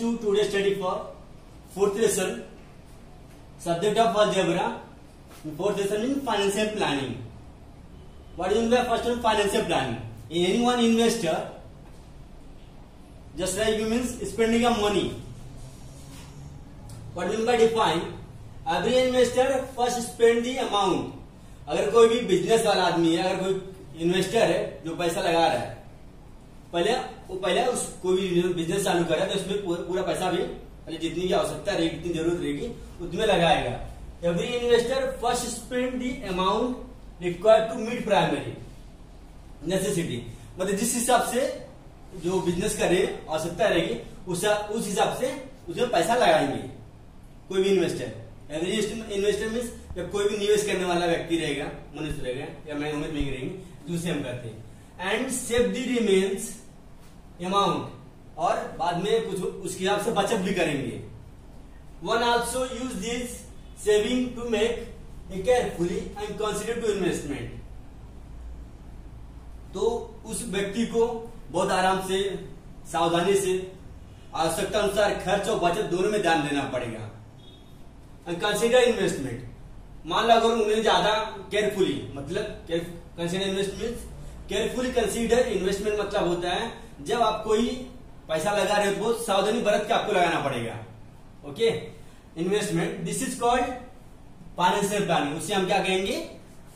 to today study for fourth lesson, subject of algebra. Fourth lesson in financial planning. What is the first one? Financial planning. In any one investor, just like you means spending of money. What will be define? Every investor first spend the amount. अगर कोई भी business वाला आदमी है, अगर कोई investor है जो पैसा लगा रहा है, पहले उस कोई भी बिजनेस चालू कर रहा है तो उसमें पूरा पैसा भी पहले जितनी की आवश्यकता रहेगी, जितनी जरूरत रहेगी उतने लगाएगा. Every investor first spend the amount required to meet primary necessity. मतलब जिस हिसाब से जो बिजनेस करे आवश्यकता रहेगी उस हिसाब से उसमें पैसा लगाएंगे कोई भी इन्वेस्टर. एवरी इन्वेस्टर मीन्स जब कोई भी निवेश करने वाला व्यक्ति रहेगा, मनुष्य रहेगा या मैं उम्मीद नहीं रहेंगे, दूसरे हम करते हैं. And save the remains amount, और बाद में कुछ उसके हिसाब से बचत भी करेंगे. One also use this saving to make a carefully and consider to investment. तो उस व्यक्ति को बहुत आराम से, सावधानी से, आवश्यकता अनुसार खर्च और बचत दोनों में ध्यान देना पड़ेगा. एंड कंसिडर इन्वेस्टमेंट, मान लो अगर उन्हें ज्यादा केयरफुली, मतलब consider investment, carefully consider investment मतलब होता है जब आप कोई पैसा लगा रहे हो तो बहुत सावधानी बरत के आपको लगाना पड़ेगा. Okay, investment. This is called financial planning. उसे हम क्या कहेंगे?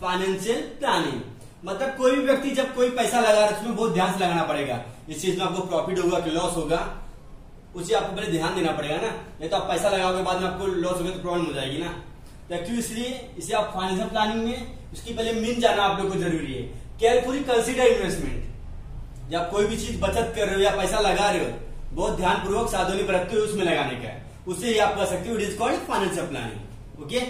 Financial planning. मतलब कोई भी व्यक्ति जब कोई पैसा लगा रहा है उसमें बहुत ध्यान से लगाना पड़ेगा. इस चीज में आपको प्रॉफिट होगा कि लॉस होगा, उसे आपको पहले ध्यान देना पड़ेगा ना. नहीं तो आप पैसा लगाओगे बाद में आपको लॉस होगा तो प्रॉब्लम हो जाएगी ना. तो क्यों, इसलिए इसे आप फाइनेंशियल प्लानिंग में उसकी पहले मीन जाना आप लोग को जरूरी है. केयरफुली कंसिडर इन्वेस्टमेंट, जब कोई भी चीज बचत कर रहे हो या पैसा लगा रहे हो बहुत ध्यान पूर्वक सावधानी बरतते हुए उसमें लगाने का है, उसे ही आप कर सकते हो. It is called financial planning. Okay,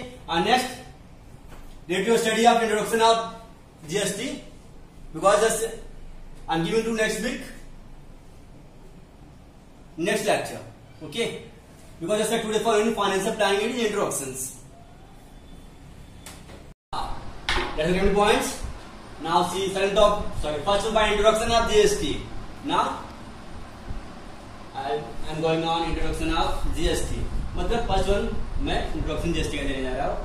next radio study of introduction of GST, because I am giving to next week next lecture. Okay, because just today for financial planning and introductions. Let's get points. Now see first one by introduction of GST. Now I am going on introduction of GST. मतलब first one मैं introduction GST का देने जा रहा हूँ.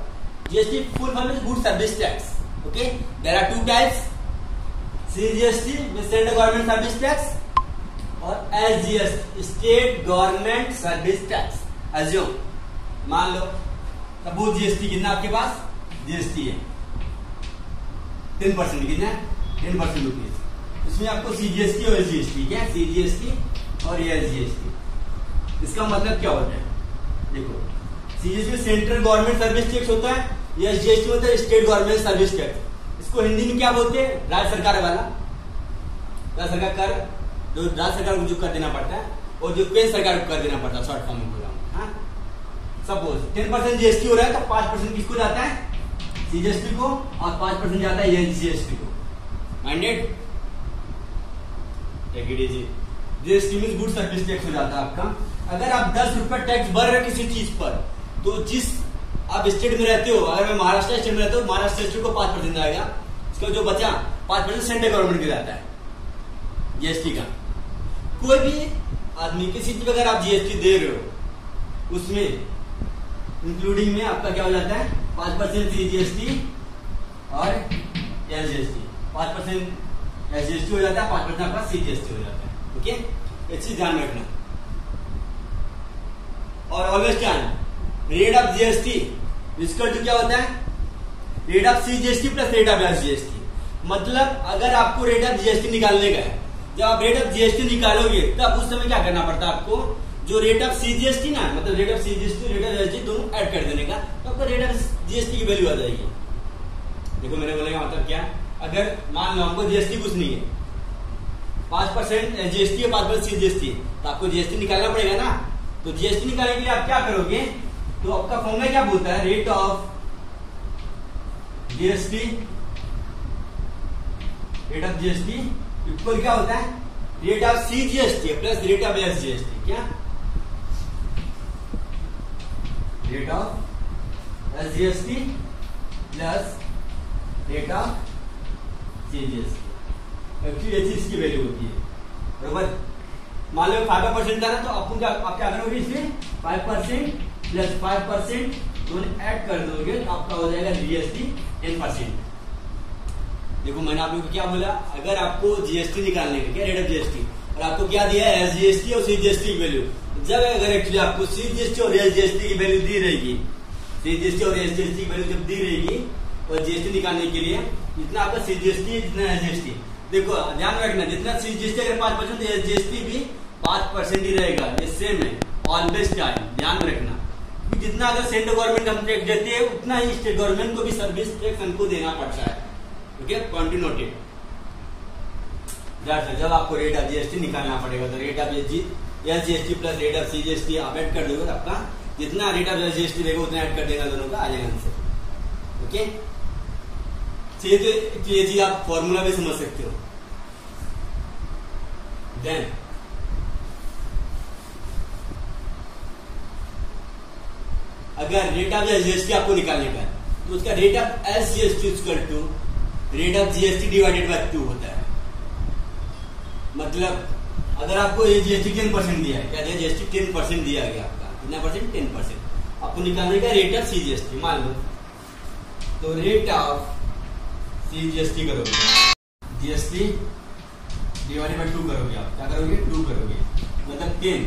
GST full form is Goods Service Tax. Okay, there are two types. CGST means Central Government Service Tax और SGST state government service tax. Assume, मान लो suppose GST कितना आपके पास जीएसटी है 10%, कितना 10% रुपीज. इसमें आपको सीजीएसटी और एसजीएसटी, क्या सीजीएसटी और एसजीएसटी, इसका मतलब क्या होता है? देखो, CGST central government service tax होता है, एसजीएसटी होता है स्टेट गवर्नमेंट सर्विस टैक्स. इसको हिंदी में क्या बोलते हैं? राज्य सरकार वाला, राज्य सरकार कर, जो राज्य सरकार को जो कर देना पड़ता है और जो केंद्र सरकार को कर देना पड़ता है, शॉर्ट फॉर्म में बोला हूं. सपोज 10% जीएसटी हो रहा है तो 5% किसको जाता है? सीजीएसटी को, और 5% जाता है एसजीएसटी को. Minded? Take it easy. GST means good service tax हो जाता है आपका. अगर आप 10 रुपए टैक्स भर रहे किसी चीज पर, तो जिस आप स्टेट में रहते हो, अगर मैं महाराष्ट्र स्टेट में रहता हूँ, महाराष्ट्र स्टेट को 5% आएगा. इसका जो बचा 5% सेंट्रल गवर्नमेंट को जाता है जीएसटी का. कोई भी आदमी किसी चीज अगर आप जीएसटी दे रहे हो उसमें इंक्लूडिंग में आपका क्या हो जाता है? 5% सीजीएसटी और एसजीएसटी. 5% एसजीएसटी हो जाता है, 5% आपका सीजीएसटी हो जाता है. ओके, ये चीज ध्यान रखना. और ऑलवेज क्या है? रेट ऑफ जीएसटी इसका क्या होता है? Rate of CGST plus rate of SGST. मतलब अगर आपको रेट ऑफ जीएसटी निकालने का है, जब आप रेट ऑफ जीएसटी निकालोगे तब उस समय क्या करना पड़ता है आपको? जो रेट ऑफ सीजीएसटी ना, मतलब rate of CGST rate of SGST दोनों ऐड कर देने का, तो आपको रेट ऑफ जीएसटी की वैल्यू आ जाएगी. देखो मेरे बोलने का मतलब क्या? अगर मान लो हमको जीएसटी कुछ नहीं है, 5% एसजीएसटी है, 5% सीजीएसटी है, तो आपको जीएसटी निकालना पड़ेगा ना. तो जीएसटी निकालने के लिए आप क्या करोगे? तो आपका फॉर्मूला क्या बोलता है? Rate of GST, rate of GST equal क्या होता है? Rate of CGST plus rate of SGST. क्या? Rate of SGST plus rate of CGST. Actually ये चीज की वैल्यू होती है, बरोबर. मान लो 5% था ना, तो आपको क्या आप क्या करोगे, इसमें 5% प्लस 5% दोनों ऐड कर दोगे तो आपका हो जाएगा जीएसटी 10%। देखो मैंने आप लोगों को क्या बोला, अगर आपको जीएसटी निकालने का क्या रेट ऑफ जीएसटी, और आपको क्या दिया है एसजीएसटी और सीजीएसटी की वैल्यू, जब अगर एक्चुअली आपको सीजीएसटी और एसजीएसटी की वैल्यू दी रहेगी, सीजीएसटी और एसजीएसटी की वैल्यू जब दी रहेगी और जीएसटी निकालने के लिए जितना आपका सीजीएसटी जितना एसजीएसटी, देखो ध्यान रखना जितना सीजीएसटी अगर 5% तो एसजीएसटी भी 5% ही रहेगा, ये सेम है ऑलवेज टाइम, ध्यान रखना। जितना अगर सेंट्रल गवर्नमेंट हम टैक्स देती है उतना ही स्टेट गवर्नमेंट को भी सर्विस टैक्स हमको देना पड़ता है। ओके, कंटिन्यूटेड। जब आपको रेट ऑफ जीएसटी निकालना पड़ेगा तो rate of SGST plus rate of CGST आप ऐड कर दोगे तो आपका जितना रेट ऑफ एसजीएसटी रहेगा उतना ऐड कर देगा, दोनों का आ जाएगा आंसर। ओके, तो ये चीज आप फॉर्मूला भी समझ सकते हो। देन अगर रेट ऑफ एसजीएसटी आपको निकालने का है तो उसका rate of SGST equal to rate of GST divided by 2 होता है। मतलब अगर आपको ये जीएसटी 10% दिया है, क्या दिया, जीएसटी 10% दिया गया, आपका कितना परसेंट, 10%, आपको निकालने का रेट ऑफ सीजीएसटी मान लो, तो रेट ऑफ सीजीएसटी करोगे, जीएसटी डिवाइडेड बाय 2 करोगे, आप क्या करोगे, 2 करोगे, मतलब 10,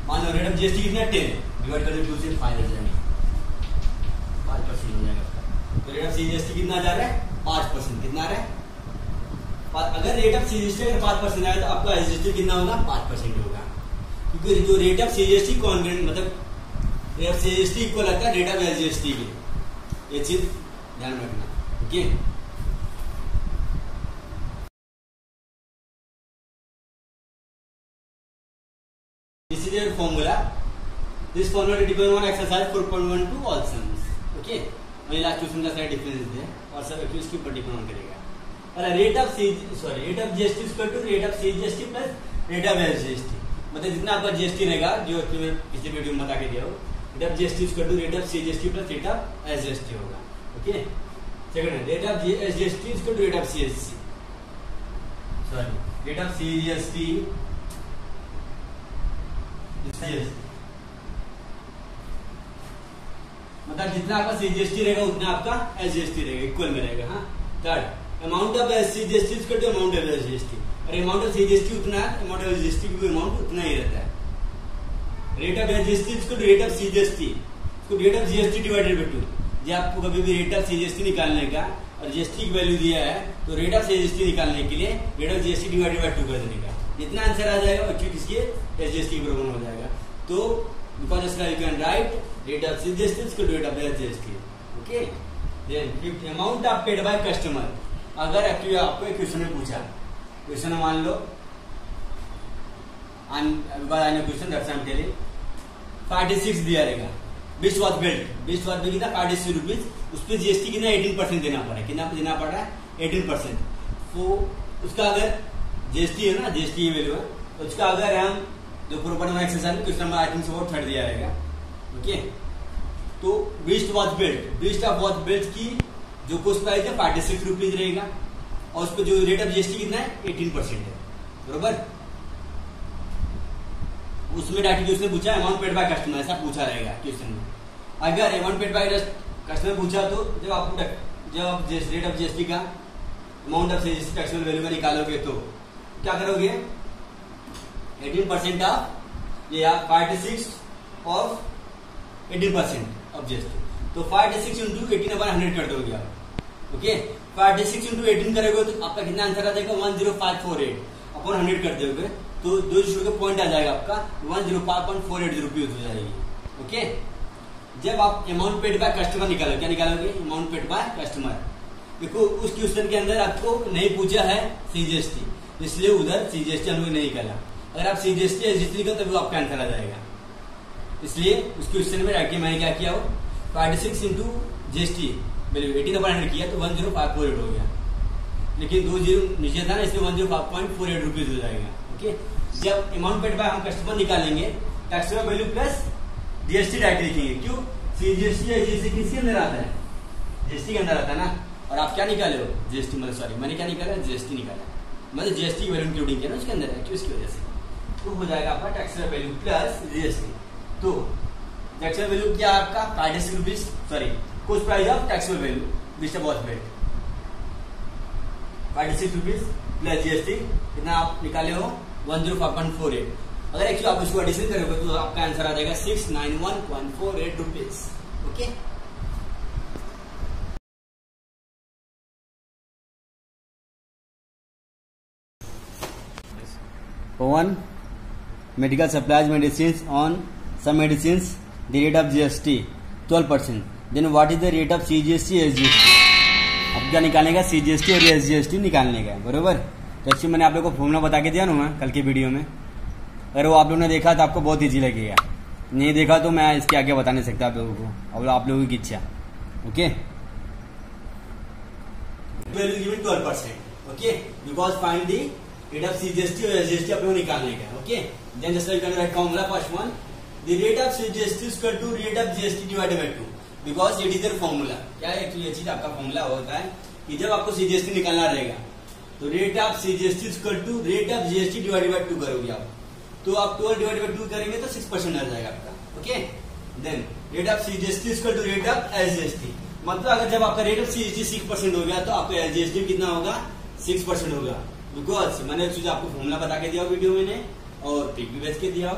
मान लो रेट ऑफ जीएसटी कितना 10 डिवाइड कर 2 से 5 हो जाएगा, 5% हो जाएगा। तो रेट ऑफ सीजीएसटी कितना जा रहा है, 5%, कितना आ रहा है, अगर रेट ऑफ सीजीएसटी अगर 5% आया तो आपका एसजीएसटी कितना होगा, 5% होगा, क्योंकि जो रेट ऑफ सीजीएसटी कॉन्ग्रेंट मतलब रेट ऑफ सीजीएसटी इक्वल आता है रेट ऑफ एसजीएसटी के, ये चीज ध्यान रखना। Okay, this is your formula, this formula depend on exercise 4.12 all sums. Okay, वही लास्ट क्वेश्चन का साइड डिफरेंस है और सब इसके ऊपर डिपेंड करेगा। Rate of GST equal to rate of CGST plus rate of SGST, मतलब जितना आपका जीएसटी रहेगा जो मैं पिछले वीडियो में बता के दिया हो, rate of GST equal to rate of CGST plus rate of SGST होगा। Okay, second rate of SGST equal to rate of CGST, sorry rate of CGST मतलब जितना आपका सीजीएसटी रहेगा उतना आपका एसजीएसटी रहेगा, इक्वल में रहेगा। हाँ, third amount of CGST equal to amount of SGST, और अमाउंट ऑफ सीजीएसटी उतना है, अमाउंट ऑफ एसजीएसटी भी अमाउंट उतना ही रहता है। Rate of SGST equal to rate of CGST, इसको rate of GST divided by 2, जब आपको कभी भी रेट ऑफ सीजीएसटी निकालने का और जीएसटी की वैल्यू दिया है तो रेट ऑफ सीजीएसटी निकालने के लिए rate of GST divided by 2 कर देने का, जितना आंसर आ जाएगा वो किसके एसजीएसटी के बराबर हो जाएगा। तो बिकॉज इसका you can write rate of CGST equal to rate of SGST. Okay, then fifth amount of paid by customer, अगर एक्चुअली आपको एक क्वेश्चन में पूछा, क्वेश्चन मान लो क्वेश्चन 46 दिया रहेगा, बिस्ट वॉच बेल्ट कितना 46 रुपीज, उस पर जीएसटी कितना 18% देना पड़ा है, कितना देना पड़ रहा है 18%। तो उसका अगर जीएसटी है ना, जीएसटी वैल्यू है, तो उसका अगर हम जो प्रॉपर एक्सरसाइज में क्वेश्चन नंबर आई थिंक वो 3rd दिया रहेगा। ओके, तो बिस्ट ऑफ वॉच बेल्ट की जो कॉस्ट प्राइस है 46 रुपीज रहेगा, और उस पर जो रेट ऑफ जीएसटी कितना है 18% है, बरोबर। उसमें डायरेक्टली उसने पूछा अमाउंट पेड बाय कस्टमर, ऐसा पूछा रहेगा क्वेश्चन में। अगर अमाउंट पेड बाय कस्टमर पूछा तो जब आपको जब रेट ऑफ जीएसटी का amount of GST taxable value का निकालोगे तो क्या करोगे, 18% ऑफ ये 46 ऑफ 18% ऑफ जीएसटी, तो 46 इंटू 18/100 कर दोगे आप। ओके, 46 इंटू 18 करोगे तो आपका कितना आंसर आ जाएगा 10548 अपॉन 100 कर दोगे तो 2 का पॉइंट आ जाएगा आपका 105.480 रुपीज हो जाएगी। ओके, जब आप अमाउंट पेड बाय कस्टमर निकालोगे, क्या निकालोगे, अमाउंट पेड बाय कस्टमर। देखो उस क्वेश्चन के अंदर आपको नहीं पूछा है सीजीएसटी, इसलिए उधर सीजीएसटी हम लोग नहीं निकाला। अगर आप सीजीएसटी एसजीएसटी निकाल तब आपका आंसर आ जाएगा, इसलिए उस क्वेश्चन में जाके मैंने क्या किया, 46 इंटू जीएसटी वैल्यू 18/100 किया तो 10548 हो गया, लेकिन 2 जीरो नीचे था ना, इसलिए 105.48 रुपीज हो जाएगा। ओके, जब अमाउंट पेड बाय हम कस्टमर निकालेंगे taxable value plus GST direct लिखेंगे, क्यों, सीजीएसटी एसजीएसटी किसके अंदर आता है, जीएसटी के अंदर आता है ना, और आप क्या निकाले हो, जीएसटी मतलब सॉरी मैंने क्या निकाला, जीएसटी निकाला, मतलब जीएसटी वैल्यू इंक्लूडिंग किया ना उसके अंदर है, क्यों, इसकी वजह से। तो हो जाएगा आपका टैक्सेबल वैल्यू प्लस जीएसटी। तो टैक्सेबल वैल्यू क्या आपका 46 rupees, sorry cost price of taxable value which was paid 46 rupees plus GST, कितना आप निकाले हो 105.48। अगर एक्चुअली आप इसको एडिशन करोगे तो आपका आंसर आ जाएगा 691.48 rupees. Okay, one medical supplies medicine on some medicine the rate of GST 12%, then what is the rate of CGST SGST. अब क्या निकालने का, सीजीएसटी और एसजीएसटी निकालने का, बरोबर। तो एक्चुअली मैंने आप लोगों को फॉर्मूला बता के दिया ना मैं कल की वीडियो में, अगर वो आप लोगों ने देखा तो आपको बहुत ईजी लगेगा, नहीं देखा तो मैं इसके आगे बता नहीं सकता आप लोगों को, और आप लोगों की इच्छा। Okay, value given 12%, okay, because find the rate of CGST और एसजीएसटी आप लोगों को निकालने का। Okay, then just you can write formula first one, the rate of CGST is equal to rate of GST divided by 2, because it is their formula. क्या है actually ये चीज आपका फॉर्मूला होता है कि जब आपको सीजीएसटी निकालना रहेगा तो rate of CGST is equal to rate of GST divided by 2 करोगे आप, तो आप 12 डिवाइडेड बाय 2 करेंगे तो 6% आ जाएगा आपका। Okay, then rate of CGST is equal to rate of SGST, मतलब अगर जब आपका रेट ऑफ सीजीएसटी 6% हो गया तो आपका एसजीएसटी कितना होगा, 6% होगा, बिकॉज मैंने चीज आपको फॉर्मूला बता के दिया वीडियो में और पिक भी भेज के दिया,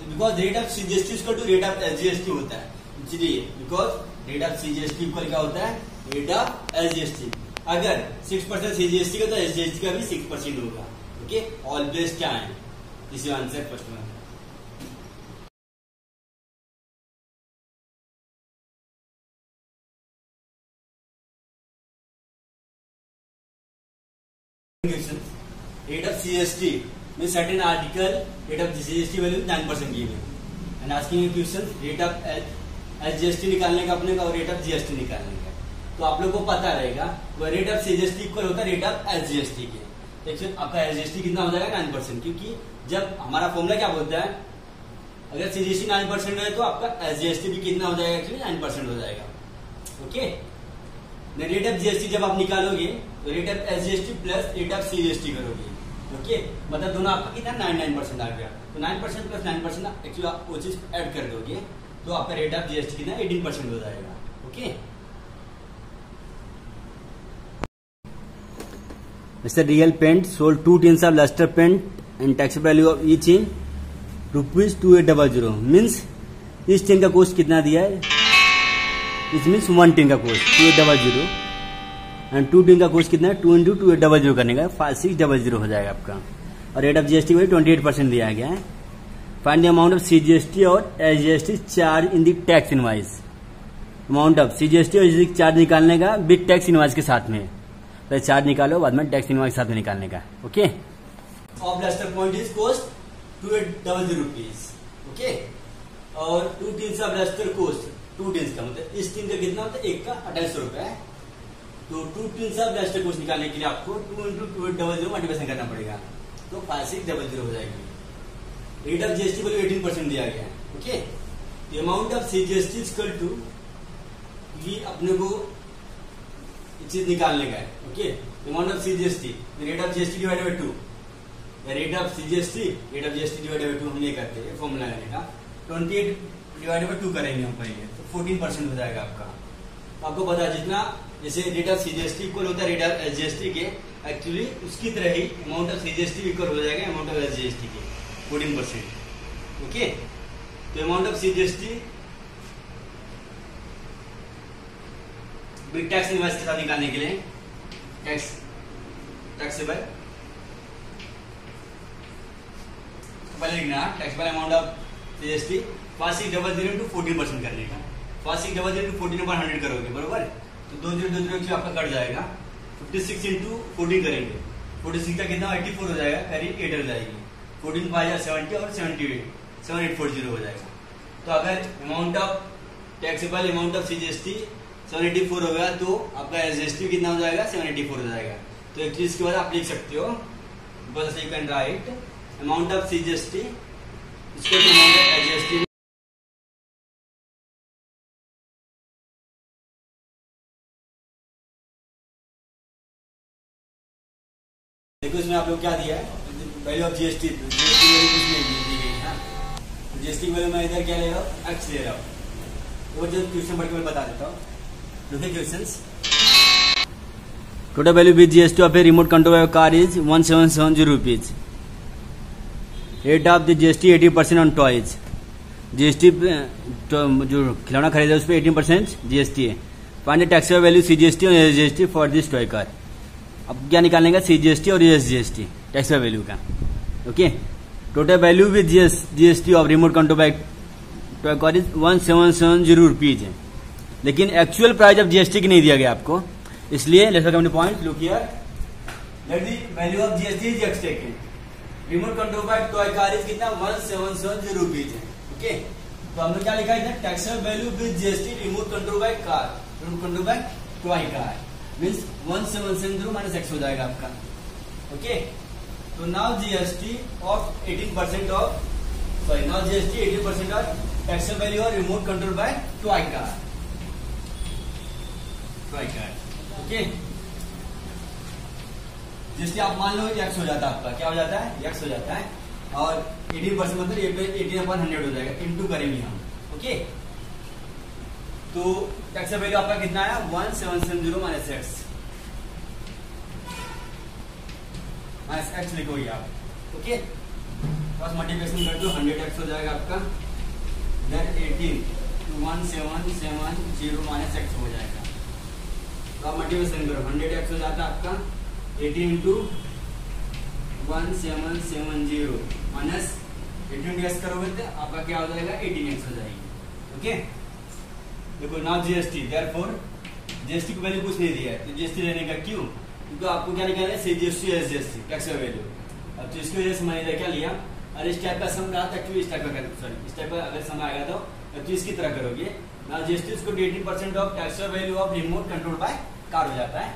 because rate of CGST is equal to rate of SGST होता है, इसलिए because rate of CGST equal क्या होता है, रेट ऑफ एसजीएसटी। अगर 6% सीजीएसटी का तो एसजीएसटी का भी 6% होगा। ओके, ऑलवेज क्या है, this is answer first one. Rate of CST means certain article rate of GST value 9% given and asking a question rate of SGST निकालने का अपने का और रेट ऑफ जीएसटी निकालने का, तो आप लोग को पता रहेगा वो रेट ऑफ सीजीएसटी इक्वल होता है रेट ऑफ एसजीएसटी के। देखिए आपका एसजीएसटी कितना हो जाएगा 9%, क्योंकि जब हमारा फॉर्मूला क्या बोलता है, अगर सीजीएसटी 9% है तो आपका एसजीएसटी भी कितना हो जाएगा, एक्चुअली 9% हो जाएगा। ओके, रेट ऑफ जीएसटी जब आप निकालोगे तो rate of SGST plus rate of CGST करोगे। ओके, मतलब दोनों आपका कितना 9% आ गया, तो 9% प्लस 9% एक्चुअली आप वो चीज ऐड कर दोगे तो आपका रेट ऑफ जीएसटी कितना 18% हो जाएगा। Okay, Mr. Real Paint sold 2 tins of luster paint and tax value of each in ₹2800, means इस टिन का कॉस्ट कितना दिया है, इस मीन्स 1 टिन का कॉस्ट 2800 एंड 2 टिन का कॉस्ट कितना है 2 into 2800 करने का 5600 हो जाएगा आपका, और रेट ऑफ जीएसटी वही 28% दिया गया है। Find the amount of CGST और SGST charge in the tax invoice, amount of CGST और एसजीएसटी चार्ज निकालने का बिग टैक्स इनवाइस के साथ में, तो चार्ज निकालो बाद में टैक्स इनवाइस के साथ में निकालने का। Okay, of luster point is cost 2800 rupees. Okay, और 2 tins of luster cost 2 tins का मतलब इस टिन का कितना होता है, एक का 2800 रुपए है, तो 2 टिन्स ऑफ लस्टर कॉस्ट निकालने के लिए आपको 2 into 2800 मल्टीप्लिकेशन करना पड़ेगा, तो 5600 हो जाएगी। रेट ऑफ जीएसटी वैल्यू 18% दिया गया है। Okay, the amount of CGST is equal to, ये अपने को चीज निकालने का है। Okay, amount of CGST rate of GST divided by 2, rate of CGST rate of GST divided by 2 हम ये करते हैं फॉर्मूला करने का, 28 डिवाइडेड बाय 2 करेंगे हम पहले, तो 14% हो जाएगा आपका। आपको पता है जितना जैसे रेट ऑफ सीजीएसटी इक्वल होता है रेट ऑफ एसजीएसटी के, एक्चुअली उसकी तरह ही अमाउंट ऑफ सीजीएसटी इक्वल हो जाएगा अमाउंट ऑफ एसजीएसटी के 14%। ओके, तो amount of CGST big tax invoice के साथ निकालने के लिए टैक्सेबल पहले लिखना taxable amount of CGST 5600 into 14% करने का, 5600 into 14/100 करोगे बरोबर, तो 2020 आपका कट जाएगा, 56 into 14 करेंगे, 46 का कितना 84 हो जाएगा, करीब 8 हो जाएगी, 14 5 70 और 7840 हो जाएगा। तो अगर amount of taxable amount of CGST 784 हो गया तो आपका एसजीएसटी कितना हो जाएगा 784 हो जाएगा। तो एक चीज के बाद आप लिख सकते हो, बस you can right amount of CGST इसको अमाउंट ऑफ एसजीएसटी। देखो इसमें आप लोग क्या दिया है, वैल्यू ऑफ जीएसटी कुछ नहीं जीएसटी की वैल्यू मैं इधर क्या ले रहा हूँ, एक्स ले रहा हूँ। वो जो क्वेश्चन पढ़ के मैं बता देता हूँ। देखिए questions, total value with GST of a remote control car is 1770 rupees. Rate of the GST 80% on toys. GST जो खिलौना खरीदा उस पर 18% जीएसटी है। Find the taxable value CGST और SGST for this toy car. अब क्या निकालेंगे, सीजीएसटी और एसजीएसटी टैक्सेबल वैल्यू का। Okay, total value with GST of remote control bike toy car is 1770 rupees है, लेकिन एक्चुअल प्राइस ऑफ जीएसटी की नहीं दिया गया आपको, इसलिए let's take point. Look here, let the value of GST is X taken. Remote control bike toy car is कितना, 1770 rupees है। ओके, तो हमने क्या लिखा है, taxable value with GST remote control bike car, remote control bike toy car means 1770 minus x हो जाएगा आपका। ओके, तो now GST of 18% of, sorry now GST 18% of taxable value of remote control bike toy car, toy car. Okay, GST आप मान लो x हो जाता है आपका, क्या हो जाता है, एक्स हो जाता है, और 18% मतलब ये 18/100 हो जाएगा, इनटू करेंगे हम। ओके, तो टैक्सेबल वैल्यू आपका कितना आया, 1770 माइनस एक्स, माइनस एक्स लिखोगे आप। ओके, बस मल्टीप्लिकेशन कर दो, 100x हो जाएगा आपका, देन 18 to 1770 माइनस एक्स हो जाएगा। तो आप मल्टीप्लिकेशन करो, 100x हो जाता है आपका, 18 into 1770 माइनस 18x करोगे तो आपका क्या हो जाएगा, 18x हो जाएगी। ओके, देखो नाउ जीएसटी, देयरफॉर जीएसटी की वैल्यू कुछ नहीं दिया है, तो जीएसटी लेने का क्यों, क्योंकि आपको क्या निकालना है, सीजीएसटी एसजीएसटी टैक्सेबल वैल्यू। अब तो इसकी वजह से मैंने क्या लिया, और इस टाइप का सम रहा था, क्यों इस टाइप का, सॉरी इस टाइप का अगर सम आएगा तो इसकी तरह करोगे। नाउ जीएसटी इसको 18% of taxable value of remote control by car हो जाता है।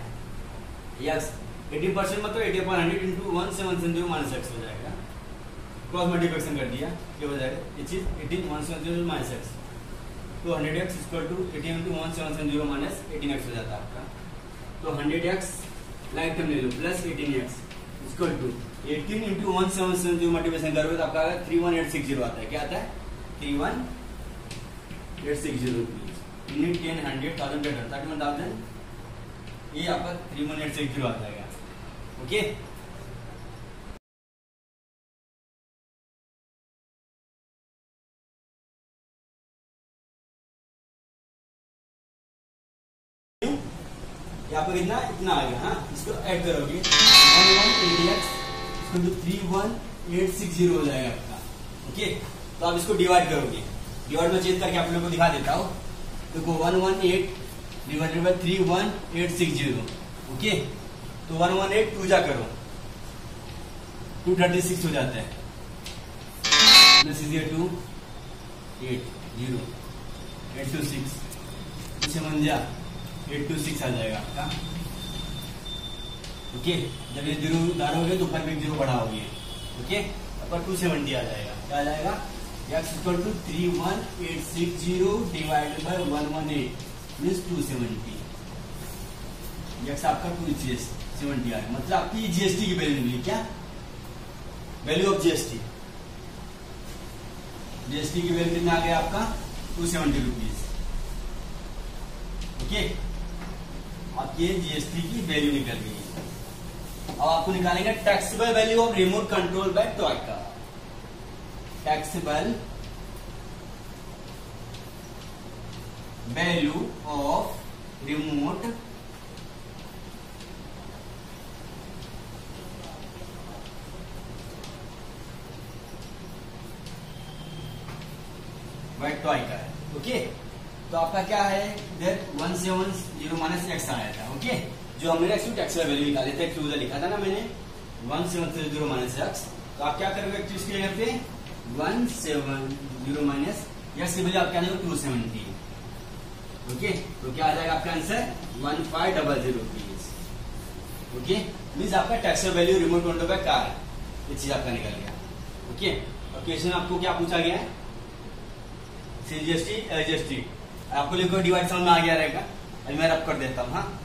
यस, 18% मतलब 80/100 इंटू 1770 माइनस एक्स हो जाएगा। क्रॉस मल्टीप्लिकेशन कर दिया, ये हो जाएगा ये चीज 18/170 माइनस एक्स, तो 100x equal to 18 into 1770 minus 18x हो जाता है आपका। तो 100x लाइक टर्म ले लो plus 18x equal to 18 into 1770 multiplication करोगे तो आपका 31860 आता है। क्या आता है, 31860 रुपीज यूनिट 10 100 1000 31,000, ये आपका 31860 आ जाएगा। ओके, यहाँ पर कितना, इतना आ गया। हाँ, इसको ऐड करोगे 1180x 31860 हो जाएगा आपका। ओके, तो आप इसको डिवाइड करोगे, डिवाइड में चेंज करके आप लोगों को दिखा देता हूँ। देखो 118 डिवाइडेड बाय 31860। ओके, तो 118 2 जा करो, 236 हो जाता है, प्लस 2 8 0 826 7 जा 826 आ जाएगा आपका। ओके, जब ये 0 उतारोगे तो ऊपर भी 0 बढ़ाओगे। ओके, ऊपर 270 आ जाएगा। क्या आ जाएगा, x equal to 31860 divided by 118 means 270। x आपका 270 आएगा, मतलब आपकी जीएसटी की वैल्यू निकली। क्या वैल्यू ऑफ जीएसटी, जीएसटी की वैल्यू कितना आ गया आपका, 270 रुपीज। ओके, आपकी जीएसटी की वैल्यू निकल गई। अब आपको निकालेंगे taxable value of remote control by toy car. Taxable value of remote by toy car. Okay, तो आपका क्या है, इधर 170 माइनस एक्स आया था। ओके, जो हमने टैक्सेबल वैल्यू निकाले थे, एक्स लिखा था ना मैंने, 170 माइनस एक्स। तो आप क्या करोगे, एक्स के यहाँ पे 170 माइनस एक्स की वैल्यू आप क्या लेंगे, 270। ओके, तो क्या आ जाएगा आपका आंसर, 1500 रुपीज। ओके, मीन्स आपका taxable value remote control by car, ये चीज आपका निकल गया। ओके, और क्वेश्चन आपको क्या पूछा गया है, सीजीएसटी एसजीएसटी, आपको लिखो डिवाइड समझ में आ गया रहेगा। अभी मैं रब कर देता हूं। हाँ,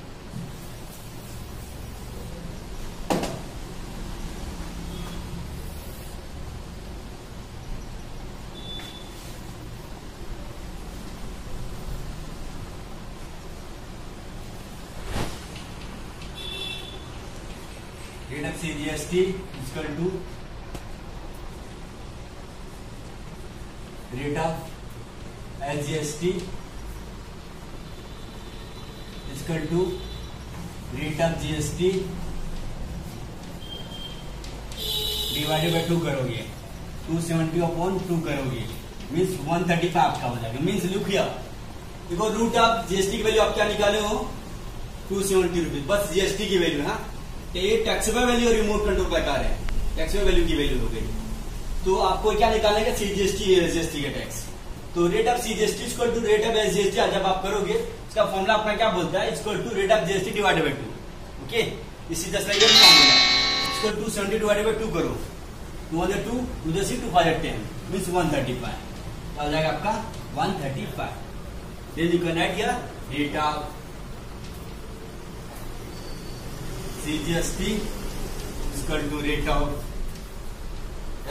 rate of CGST equal to rate of SGST equal to rate of GST divided by 2 करोगे, 270/2 करोगे, मीन्स 135 आपका हो जाएगा। मीन्स लुक हियर, देखो रूट ऑफ GST की वैल्यू आप क्या निकाले हो 270 रुपीज, बस GST की वैल्यू। हाँ, तो ये टैक्सेबल वैल्यू और रिमोट कंट्रोल प्रकार है, टैक्सेबल वैल्यू की वैल्यू हो गई। तो आपको क्या निकालना है CGST SGST का टैक्स। तो rate of CGST equal to rate of SGST जब आप करोगे इसका फॉर्मूला अपना क्या बोलता है, equal to rate of GST divided by 2। Okay, इसी तरह से फॉर्मूला इक्वल 270 डिवाइडेड बाय 2 करो, 2 2 2 6 2 5 10 मीन्स 135 हो जाएगा आपका 135। Then you can add here rate of CGST equal to rate of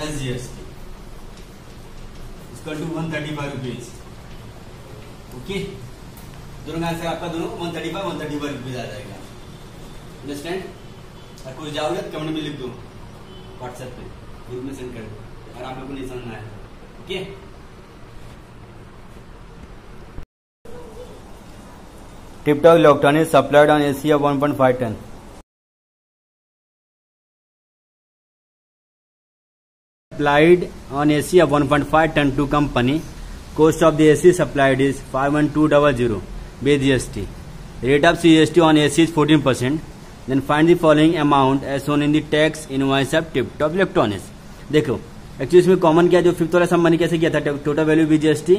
SGST equal to 135 rupees. Okay, दोनों का आंसर आपका दोनों 135 रुपीज आ जाएगा। अंडरस्टैंड? और कुछ जाओगे कमेंट में लिख दो, व्हाट्सएप पे ग्रुप में सेंड कर दो अगर आप लोग को नहीं समझ में आया। Okay, tiptop electronics supplied on AC of 1.5 ton। Supplied on AC of 1.5 ton to company. Cost of the AC supplied is 51200 with GST. Rate of CGST on AC is 14%. Then find the following amount as shown in the tax invoice of tiptop electronics. देखो actually इसमें common क्या है, जो fifth वाला some money कैसे किया था, total value with GST,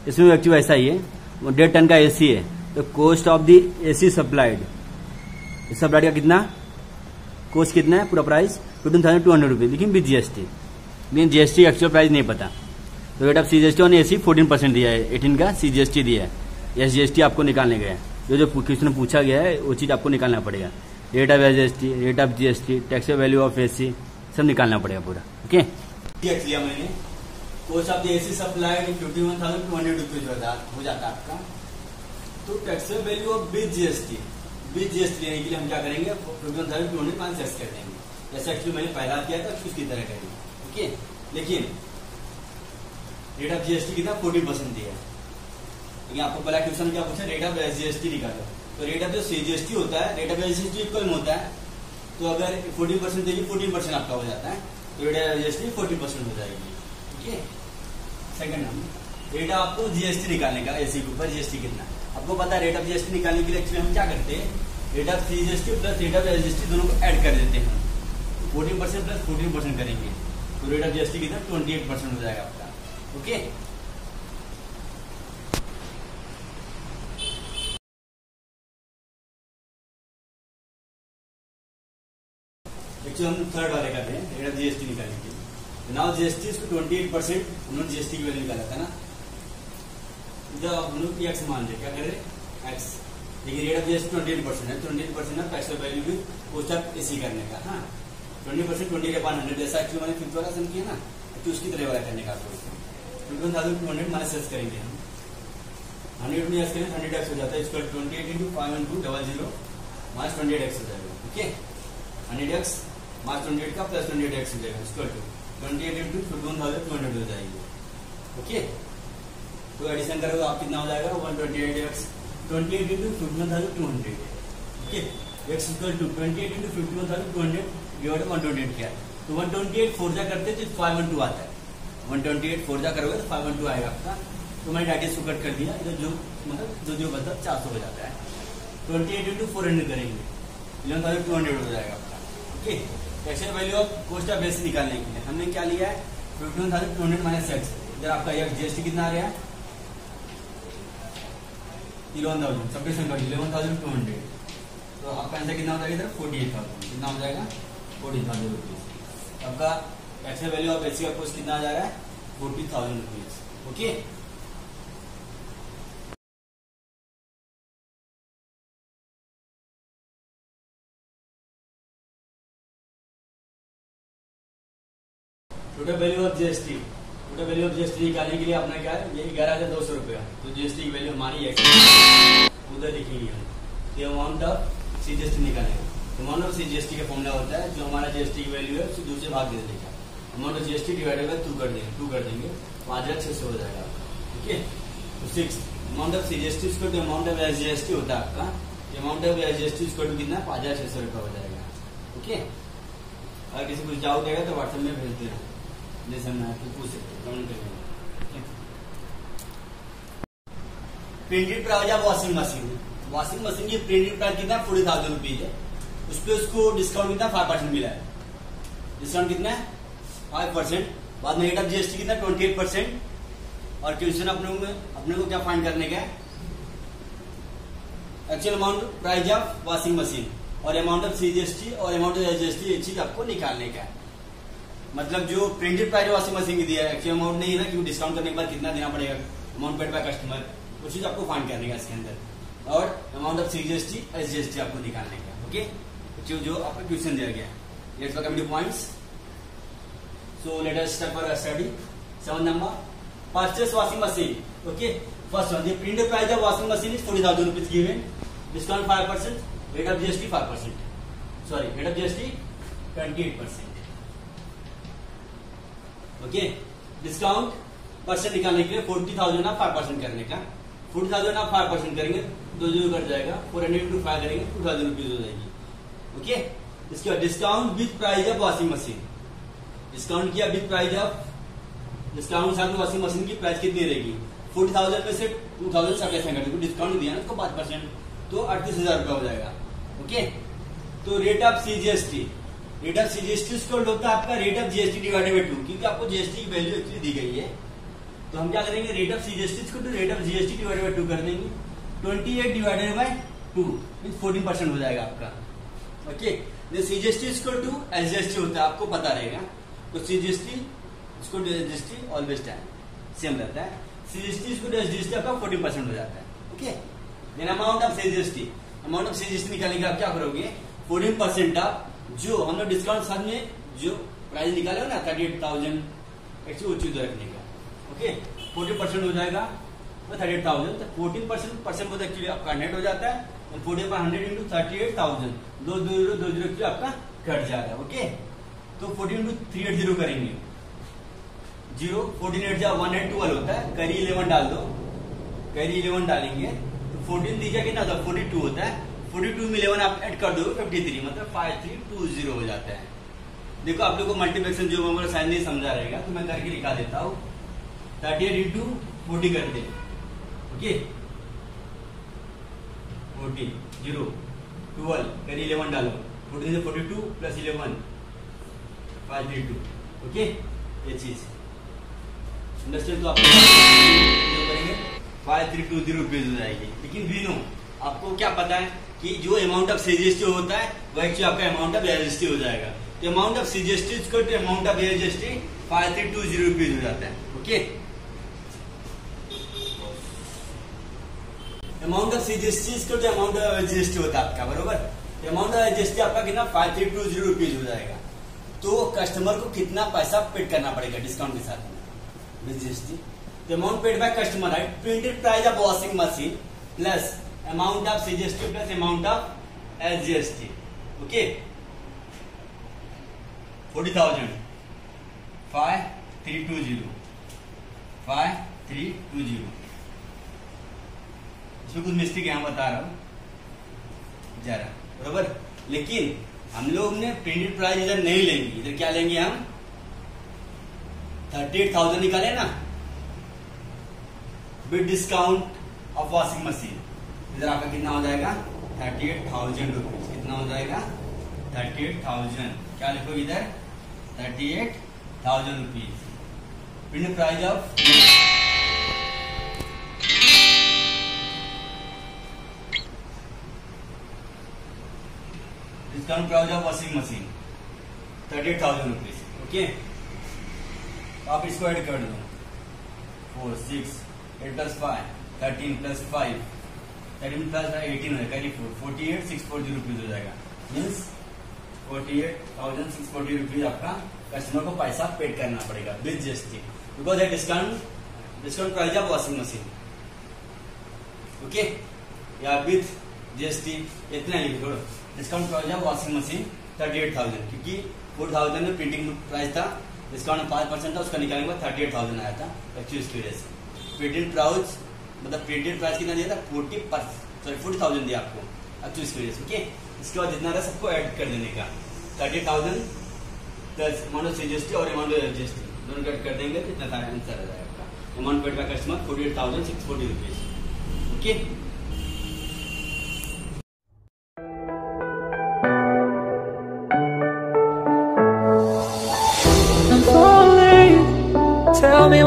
इसमें एक्चुअली ऐसा ही है, 1.5 टन का AC है, तो cost of the AC supplied का कितना, कोस्ट कितना है, पूरा प्राइस 15,200 रुपीज, लेकिन विद GST, लेकिन GST एक्चुअल प्राइस नहीं पता। तो rate of CGST on AC 14% दिया है, 18 का CGST दिया है, SGST आपको निकालने गया है, जो क्वेश्चन पूछा गया है वो चीज आपको निकालना पड़ेगा। Rate of SGST, rate of GST, tax value of AC सब निकालना पड़ेगा पूरा। ओके, लिया मैंने cost of the AC supplied 51,200 rupees हो जाता है आपका। तो tax value of with GST लेने के लिए हम क्या करेंगे, 51,200 माइनस कर देंगे, जैसे एक्चुअली मैंने पहला किया था उसकी तरह करेंगे। ओके, लेकिन रेट ऑफ GST कितना 14% दिया है, लेकिन आपको पहला क्वेश्चन क्या पूछा, रेट ऑफ SGST निकालो। तो रेट ऑफ जो CGST होता है रेट ऑफ SGST इक्वल में होता है, तो अगर 14% देगी 14% आपका हो जाता है, तो रेट ऑफ SGST 40% हो जाएगी। Okay, second number rate of आपको GST निकालने का, AC के ऊपर GST कितना आपको पता है। रेट ऑफ GST निकालने के लिए एक्चुअली हम क्या करते हैं, rate of CGST plus rate of SGST दोनों को ऐड कर देते हैं, 14% प्लस 14% करेंगे, तो रेट ऑफ GST कितना 28% हो जाएगा आपका। ओके, एक्चुअली हम थर्ड वाले करते हैं, रेट ऑफ GST निकालने के लिए। नाउ GST इसको 28% उन्होंने GST की वैल्यू निकाला था ना, जब हम लोग X मान ले, क्या करें X, लेकिन रेट ऑफ GST 28% है, 28% है टैक्स वैल्यू भी पोस्ट ऑफ AC करने का। हाँ, 20% 20/100 जैसा एक्चुअली मैंने फिफ्थ वाला सम किया ना, तो उसकी तरह वाला करने का। 51,200 माइनस एस करेंगे हम, 100 में एस करें 100x हो जाता है, इसको 28 into 51200 माइनस 28x हो जाएगा। ओके, 100x माइनस 28 का प्लस 28x हो जाएगा, इसको 28 into 51,200 हो जाएगी। ओके, तो एडिशन करोगे आप कितना हो जाएगा 128x, 28 into 51,200। Okay, x equal to 28 into 51,200 divide 128 क्या है, तो 128 4 जा करते तो 512 आता है, 128 4 जा करोगे तो 512 आएगा आपका। तो मैंने डाटा इसको कट कर दिया, जो मतलब जो मतलब 400 हो जाता है। 28 into 400 करेंगे 11,200 हो जाएगा आपका। Okay, actual value of cost of base निकालने के लिए हमने क्या लिया है 51,200 माइनस एक्स, इधर आपका GST कितना आ रहा है 11,000, 11,200, तो आपका आंसर कितना हो जाएगा इधर 48,000, कितना हो जाएगा 40,000 रुपीज। आपका actual value of basic cost कितना आ जा रहा है 40,000 rupees. Okay, total value of GST, total value of GST निकालने के लिए अपना क्या है, ये 11,200 रुपया, तो GST की वैल्यू हमारी उधर लिखेंगे हम, अमाउंट ऑफ CGST निकालेंगे। अमाउंट ऑफ जीएसटी का फॉर्मूला होता है जो हमारा जीएसटी की वैल्यू है उससे दूसरे भाग दे देगा, amount of GST divided by 2 कर देंगे 5600 हो जाएगा आपका। ओके, तो 6 अमाउंट ऑफ जीएसटी इसको जो अमाउंट ऑफ जीएसटी होता है आपका, अमाउंट ऑफ जीएसटी इसको कितना 5600 रुपया हो जाएगा। ओके, अगर किसी कुछ डाउट आएगा तो व्हाट्सएप में भेज देना, जैसे मैं आपको पूछ सकते कमेंट करेंगे। Printed price of washing machine की प्रिंटेड प्राइस कितना 40,000 रुपीज है, उस पर उसको डिस्काउंट कितना 5% मिला है। डिस्काउंट कितना है 5%, बाद में रेट ऑफ जीएसटी कितना 28%, और क्वेश्चन अपने को क्या फाइंड करने का है, actual amount price of washing machine और अमाउंट ऑफ सीजीएसटी और अमाउंट ऑफ एसजीएसटी ये चीज आपको निकालने का है। मतलब जो प्रिंटेड प्राइस वॉशिंग मशीन की दिया है एक्चुअल अमाउंट नहीं है ना, क्योंकि डिस्काउंट करने के बाद कितना देना पड़ेगा अमाउंट पेड बाय कस्टमर, वो चीज आपको फाइंड करने का इसके अंदर, और अमाउंट ऑफ सीजीएसटी एसजीएसटी आपको निकालने का। ओके, जो आपका क्वेश्चन दिया गया है, let's work on the points. So let us start for study. 7 number, purchase washing machine. Okay, first one, the printed price of washing machine is 40,000 rupees given, discount 5%, rate of GST 5%, sorry rate of GST 28%। Okay, discount percent निकालने के लिए 40,000 आप 5% करने का, 40,000 आप 5% करेंगे 2 zero cut जाएगा, 400 into 5 करेंगे 2,000 रुपीज हो जाएगी। ओके, इसके बाद discount with price of washing machine, discount किया विथ प्राइस ऑफ, डिस्काउंट साथ में वॉशिंग मशीन की प्राइस कितनी रहेगी, 40,000 में से 2,000 सब्ट्रैक्शन कर देंगे, डिस्काउंट दिया ना उसको 5%, तो 38,000 रुपया हो जाएगा। ओके, तो rate of CGST, rate of CGST उसको होता है आपका rate of GST divided by 2, क्योंकि आपको जीएसटी की वैल्यू एक्चुअली दी गई है, तो हम क्या करेंगे रेट ऑफ सीजीएसटी को rate of GST divided by 2 कर देंगे, 28 डिवाइडेड बाय 2 मींस 14% हो जाएगा आपका। ओके, सीजीएसटी इसको टू एसजीएसटी होता है, आपको पता रहेगा, तो सीजीएसटी इसको एसजीएसटी ऑलवेज टाइम सेम रहता है, सीजीएसटी इसको एसजीएसटी आपका 14% हो जाता है। Okay, then amount of CGST, amount of CGST निकालने के आप क्या करोगे, 14% आप जो हम लोग डिस्काउंट साथ में जो प्राइस निकाले हो ना 38,000 एक्चुअली उचित रखने का। ओके, 40% हो जाएगा तो 38,000, तो 14% होता एक्चुअली आपका नेट हो जाता है, और 40/100 into 38,000, 2 जीरो आपका कट जाएगा। ओके, तो 14 into 380 करेंगे, 0 14 8 जा 112 होता है, कैरी 11 डाल दो, कैरी 11 डालेंगे तो 14 दीजिए कितना होता है 42 होता है, 42 में 11 आप ऐड कर दो 53, मतलब 5320 हो जाता है। देखो आप लोग को मल्टीप्लिकेशन जो मैं शायद नहीं समझा रहेगा, तो मैं करके दिखा देता हूँ, 38 into 40 कर दे। ओके, 40 0 12 कैरी 11 डालो, 14 से 42 प्लस 11 532। ओके, ये चीज अंडरस्टैंड, तो आप करेंगे 5320 रुपीज हो जाएगी। लेकिन भी नो आपको क्या पता है कि जो अमाउंट ऑफ सीजीएसटी होता है वह एक्चुअली आपका अमाउंट ऑफ एसजीएसटी हो जाएगा, तो अमाउंट ऑफ सीजीएसटी इसको अमाउंट ऑफ एसजीएसटी 5320 रुपीज हो जाता है। ओके, अमाउंट ऑफ सीजीएसटी इसको अमाउंट ऑफ एसजीएसटी होता है आपका, बरोबर, अमाउंट ऑफ एसजीएसटी आपका कितना 5320 रुपीज हो जाएगा। तो कस्टमर को कितना पैसा पेड करना पड़ेगा डिस्काउंट के साथ में जीएसटी, तो amount paid by customer right, printed price of washing machine plus amount of CGST plus amount of SGST. Okay, 40,000 5320 5320, इसमें कुछ मिस्टेक यहाँ बता रहा हूं जरा, बरोबर, लेकिन हम लोग ने प्रिंटेड प्राइस इधर नहीं लेंगे, इधर क्या लेंगे हम 38,000 निकाले ना with discount of washing machine, इधर आपका कितना हो जाएगा 38,000 रुपीज, कितना हो जाएगा 38,000, क्या लिखो इधर 38,000 rupees, printed price of discount price of washing machine 38,000 rupees. Okay, आप इसको ऐड कर दो, 4 6 8 + 5 13 + 5 13 + 18 है, 48,640 रुपीज हो जाएगा, मीन्स 48,640 रुपीज आपका कस्टमर को पैसा पेड करना पड़ेगा विद जीएसटी, बिकॉज है discount price of washing machine. Okay, या विद जीएसटी इतना ही छोड़ो, डिस्काउंट प्राइस है वॉशिंग मशीन 38,000, क्योंकि 4,000 में प्रिंटिंग प्राइस था, डिस्काउंट 5% था, उसका निकालने के बाद 38,000 आया था एक्चुअली इसकी वजह से। प्रिंटेड प्राइस मतलब प्रिंटेड प्राइस कितना दिया था 40,000 दिया आपको एक्चुअली इसकी वजह से। ओके, इसके बाद जितना रहा सबको ऐड कर देने का 38,000 प्लस अमाउंट ऑफ जीएसटी और अमाउंट ऑफ जीएसटी दोनों कट कर देंगे तो इतना सारा आंसर आ जाएगा। Amount paid by customer 48,640 rupees. Okay, Tell me